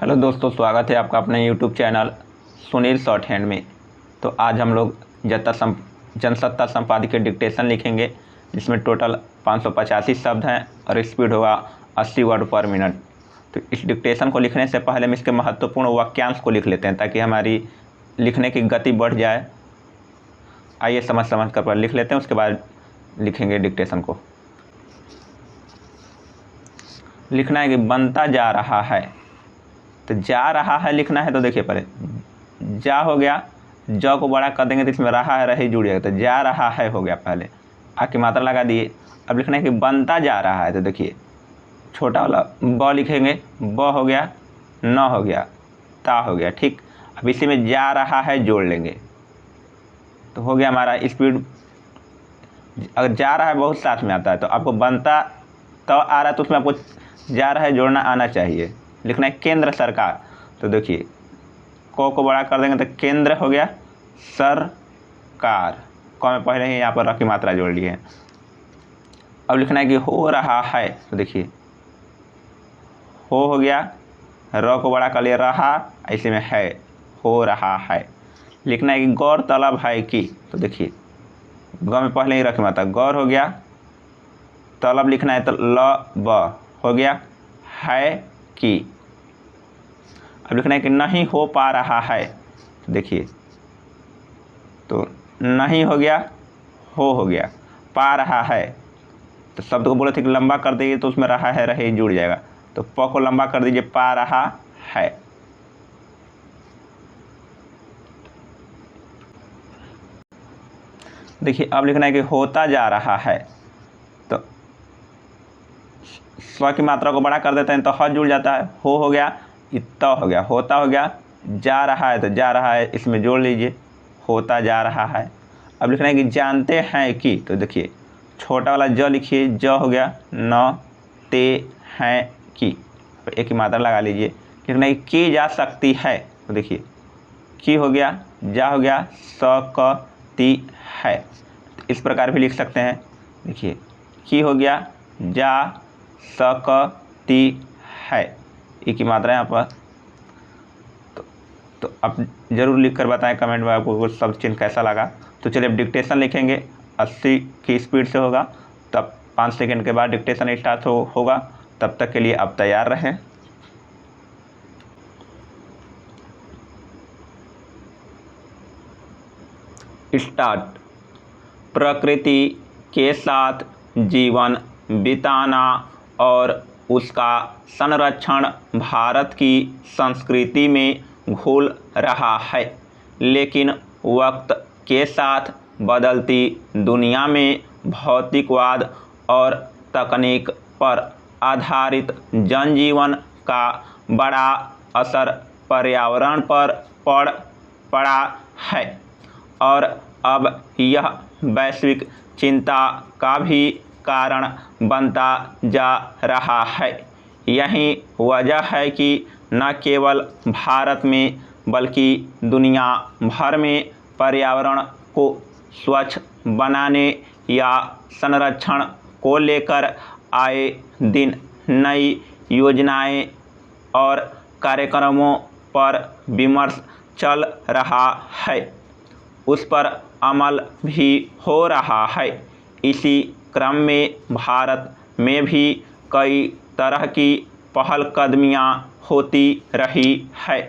Hello दोस्तों, स्वागत है आपका अपने YouTube channel Sunil short hand में। तो आज हम लोग जनसत्ता संपादकीय डिक्टेशन लिखेंगे, जिसमें टोटल 585 शब्द हैं और स्पीड होगा 80 वर्ड पर मिनट। तो इस डिक्टेशन को लिखने से पहले हम इसके महत्वपूर्ण वाक्यांश को लिख लेते हैं, ताकि हमारी लिखने की गति बढ़ जाए। आइए समझ कर लिख लेते हैं, उसके बाद लिखेंगे डिक्टेशन को। लिखना है कि बनता जा रहा है। तो जा रहा है लिखना है, तो देखिए पहले जा हो गया, ज को बड़ा कर देंगे तो इसमें रहा है रही जुड़ जाएगा, तो जा रहा है हो गया। पहले आ की मात्रा लगा दिए। अब लिखना है कि बनता जा रहा है, तो देखिए छोटा वाला ब लिखेंगे, ब हो गया, न हो गया, ता हो गया। ठीक, अब इसी में जा रहा है जोड़ लेंगे तो हो गया हमारा स्पीड। अगर जा रहा है बहुत साथ में आता है, तो आपको बनता तो आ रहा है, तो उसमें आपको जा रहा है जोड़ना आना चाहिए। लिखना है केंद्र सरकार, तो देखिए को बड़ा कर देंगे तो केंद्र हो गया, सरकार को में पहले ही यहाँ पर र की मात्रा जोड़ ली है। अब लिखना है कि हो रहा है, तो देखिए हो गया, र को बड़ा कर लिया, रहा, ऐसे में है, हो रहा है। लिखना है कि गौरतलब है कि, तो देखिए ग में पहले ही र की मात्रा, गौर हो गया, तलब लिखना है तो ल ब हो गया, है कि। अब लिखना है कि नहीं हो पा रहा है, तो देखिए तो नहीं हो गया, हो गया, पा रहा है, तो शब्द को बोले थे कि लंबा कर दीजिए तो उसमें रहा है रहे जुड़ जाएगा, तो प को लंबा कर दीजिए, पा रहा है। देखिए अब लिखना है कि होता जा रहा है, तो स्व की मात्रा को बड़ा कर देते हैं तो ह जुड़ जाता है, हो गया, त हो गया, होता हो गया, जा रहा है तो जा रहा है इसमें जोड़ लीजिए, होता जा रहा है। अब लिखना है कि जानते हैं कि, तो देखिए छोटा वाला ज लिखिए, ज हो गया, न ते हैं कि, तो एक ही मात्रा लगा लीजिए। लिखना है कि जा सकती है, तो देखिए की हो गया, जा हो गया, सकती है। तो इस प्रकार भी लिख सकते हैं। देखिए की हो गया, जा सकती है, एक ही मात्रा है यहाँ पर। तो आप ज़रूर लिख कर बताएं कमेंट में आपको शब्द चिन्ह कैसा लगा। तो चलिए अब डिक्टेशन लिखेंगे, 80 की स्पीड से होगा, तब 5 सेकंड के बाद डिक्टेशन स्टार्ट होगा। तब तक के लिए आप तैयार रहें। स्टार्ट। प्रकृति के साथ जीवन बिताना और उसका संरक्षण भारत की संस्कृति में घुल रहा है, लेकिन वक्त के साथ बदलती दुनिया में भौतिकवाद और तकनीक पर आधारित जनजीवन का बड़ा असर पर्यावरण पर पड़ा है और अब यह वैश्विक चिंता का भी कारण बनता जा रहा है। यही वजह है कि न केवल भारत में बल्कि दुनिया भर में पर्यावरण को स्वच्छ बनाने या संरक्षण को लेकर आए दिन नई योजनाएं और कार्यक्रमों पर विमर्श चल रहा है, उस पर अमल भी हो रहा है। इसी क्रम में भारत में भी कई तरह की पहलकदमियां होती रही है।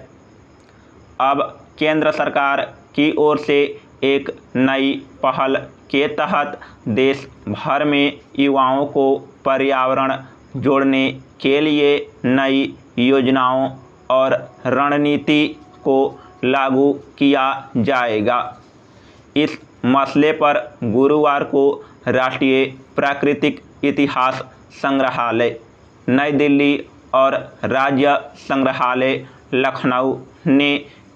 अब केंद्र सरकार की ओर से एक नई पहल के तहत देश भर में युवाओं को पर्यावरण जोड़ने के लिए नई योजनाओं और रणनीति को लागू किया जाएगा। इस मसले पर गुरुवार को राष्ट्रीय प्राकृतिक इतिहास संग्रहालय नई दिल्ली और राज्य संग्रहालय लखनऊ ने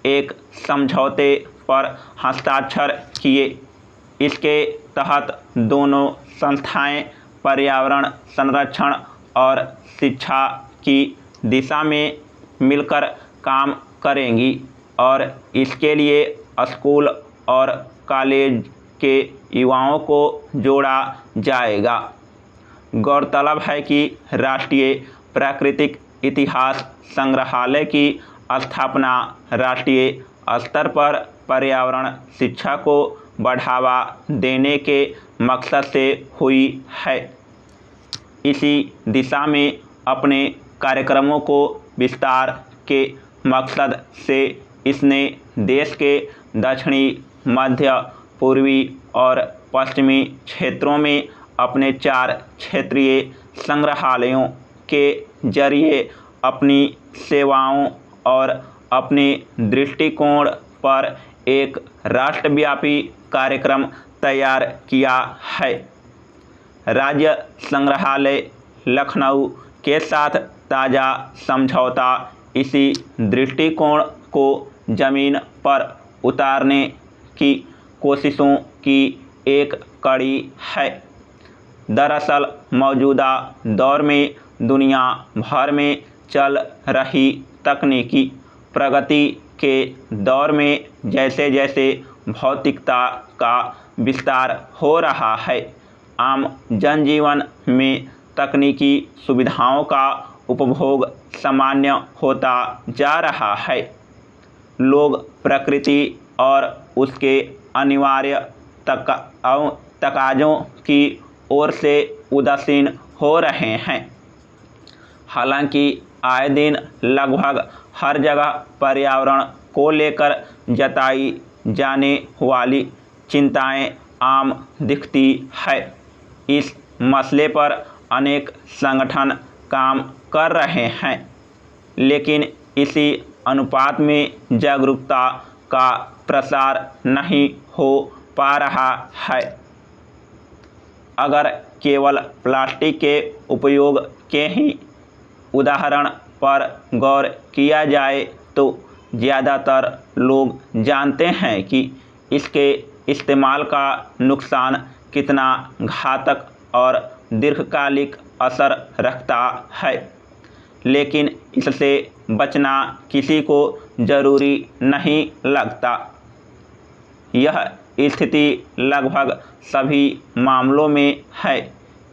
एक समझौते पर हस्ताक्षर किए। इसके तहत दोनों संस्थाएं पर्यावरण संरक्षण और शिक्षा की दिशा में मिलकर काम करेंगी और इसके लिए स्कूल और कॉलेज के युवाओं को जोड़ा जाएगा। गौरतलब है कि राष्ट्रीय प्राकृतिक इतिहास संग्रहालय की स्थापना राष्ट्रीय स्तर पर पर्यावरण शिक्षा को बढ़ावा देने के मकसद से हुई है। इसी दिशा में अपने कार्यक्रमों को विस्तार के मकसद से इसने देश के दक्षिणी, मध्य, पूर्वी और पश्चिमी क्षेत्रों में अपने 4 क्षेत्रीय संग्रहालयों के जरिए अपनी सेवाओं और अपने दृष्टिकोण पर एक राष्ट्रव्यापी कार्यक्रम तैयार किया है। राज्य संग्रहालय लखनऊ के साथ ताज़ा समझौता इसी दृष्टिकोण को ज़मीन पर उतारने की कोशिशों की एक कड़ी है। दरअसल मौजूदा दौर में दुनिया भर में चल रही तकनीकी प्रगति के दौर में जैसे जैसे भौतिकता का विस्तार हो रहा है, आम जनजीवन में तकनीकी सुविधाओं का उपभोग सामान्य होता जा रहा है। लोग प्रकृति और उसके अनिवार्य तकाज़ों की ओर से उदासीन हो रहे हैं। हालांकि आए दिन लगभग हर जगह पर्यावरण को लेकर जताई जाने वाली चिंताएं आम दिखती है। इस मसले पर अनेक संगठन काम कर रहे हैं, लेकिन इसी अनुपात में जागरूकता का प्रसार नहीं हो पा रहा है। अगर केवल प्लास्टिक के उपयोग के ही उदाहरण पर गौर किया जाए तो ज़्यादातर लोग जानते हैं कि इसके इस्तेमाल का नुकसान कितना घातक और दीर्घकालिक असर रखता है, लेकिन इससे बचना किसी को ज़रूरी नहीं लगता। यह स्थिति लगभग सभी मामलों में है।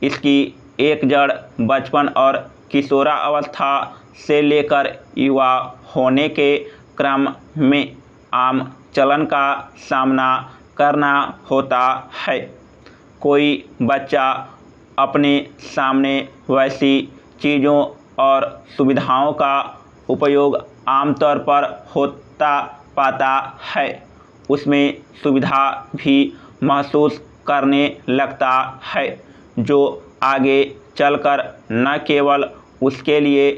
इसकी एक जड़ बचपन और किशोरावस्था से लेकर युवा होने के क्रम में आम चलन का सामना करना होता है। कोई बच्चा अपने सामने वैसी चीज़ों और सुविधाओं का उपयोग आमतौर पर होता पाता है, उसमें सुविधा भी महसूस करने लगता है, जो आगे चलकर न केवल उसके लिए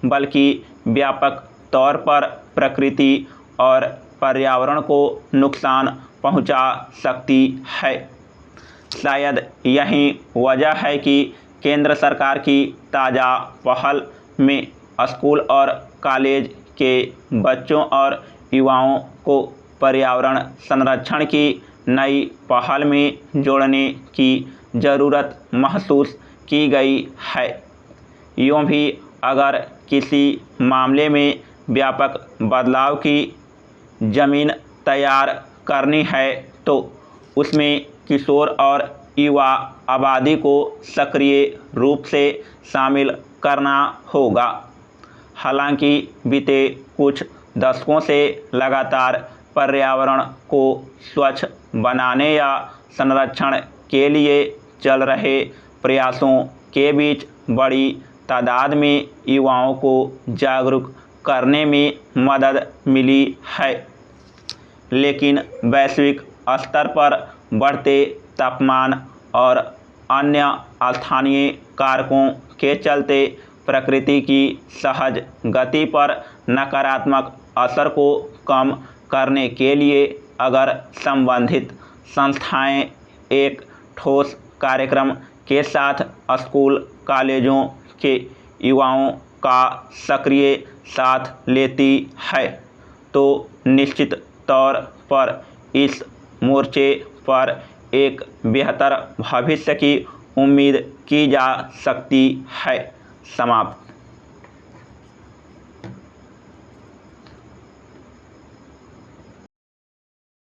बल्कि व्यापक तौर पर प्रकृति और पर्यावरण को नुकसान पहुंचा सकती है। शायद यही वजह है कि केंद्र सरकार की ताज़ा पहल में स्कूल और कॉलेज के बच्चों और युवाओं को पर्यावरण संरक्षण की नई पहल में जोड़ने की ज़रूरत महसूस की गई है। यूँ भी अगर किसी मामले में व्यापक बदलाव की ज़मीन तैयार करनी है तो उसमें किशोर और युवा आबादी को सक्रिय रूप से शामिल करना होगा। हालांकि बीते कुछ दशकों से लगातार पर्यावरण को स्वच्छ बनाने या संरक्षण के लिए चल रहे प्रयासों के बीच बड़ी तादाद में युवाओं को जागरूक करने में मदद मिली है, लेकिन वैश्विक स्तर पर बढ़ते तापमान और अन्य स्थानीय कारकों के चलते प्रकृति की सहज गति पर नकारात्मक असर को कम करने के लिए अगर संबंधित संस्थाएं एक ठोस कार्यक्रम के साथ स्कूल कॉलेजों के युवाओं का सक्रिय साथ लेती है तो निश्चित तौर पर इस मोर्चे पर एक बेहतर भविष्य की उम्मीद की जा सकती है। समाप्त।